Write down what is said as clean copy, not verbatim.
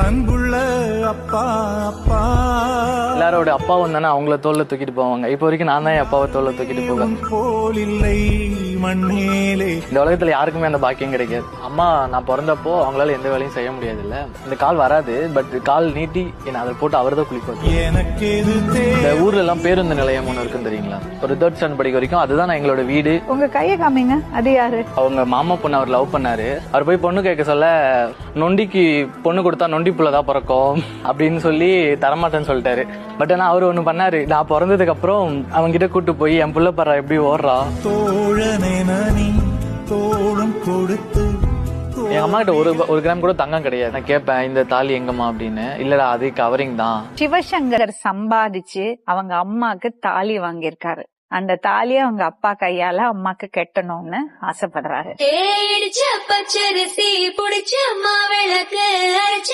அன்புள்ள அப்பா அப்பா எல்லாரோட அப்பாவும் தானே அவங்கள தோல்ல தூக்கிட்டு போவாங்க. இப்போ வரைக்கும் நான் தான் என் அப்பாவை தோல்ல தூக்கிட்டு போவேன். போல் இல்லை மண்ணேலே. இந்த உலகத்துல யாருக்குமே அந்த பாக்கியம் கிடைக்காது. அம்மா நான் பிறந்தப்போ அவங்களால எந்த வேலையும் செய்ய முடியாது இல்ல. இந்த கால் வராது, பட் கால் நீட்டி என்ன அதில் போட்டு அவர் தான் குளிப்பாரு. எனக்கு இந்த ஊர்ல எல்லாம் பேருந்து நிலையம் ஒண்ணு இருக்குன்னு தெரியுங்களா? ஒரு 3rd ஸ்டாண்டர்ட் படிக்க வரைக்கும் அதுதான் எங்களோட வீடு. உங்க கைய காமிங்க. அது யாரு? அவங்க மாமா பொண்ணு அவர் லவ் பண்ணாரு. அவர் போய் பொண்ணு கேட்க சொல்ல, நொண்டிக்கு பொண்ணு கொடுத்தா நொண்டி புள்ளதான் பிறக்கும் அப்படின்னு சொல்லி தரமாட்டேன்னு சொல்லிட்டாரு. பட் ஆனா அவர் ஒண்ணு பண்ணாரு. நான் பிறந்ததுக்கு அப்புறம் அவங்க கிட்ட கூட்டு போய் என் புள்ள பறா எப்படி ஓடுறா, தோழனே நனி தோளும் கொடுத்து. எங்க அம்மா கிட்ட ஒரு கிராம் கூட தங்கம் கிடையாது. நான் கேட்பேன் இந்த தாலி எங்கம்மா அப்படின்னு. இல்லடா அது கவரிங் தான். சிவசங்கர் சம்பாதிச்சு அவங்க அம்மாக்கு தாலி வாங்கியிருக்காரு. அந்த தாலியை அவங்க அப்பா கையால அம்மாக்கு கெட்டணும்னு ஆசைப்படுறாரு. பச்சரிசி புடிச்ச அம்மா விளக்கு அரைச்ச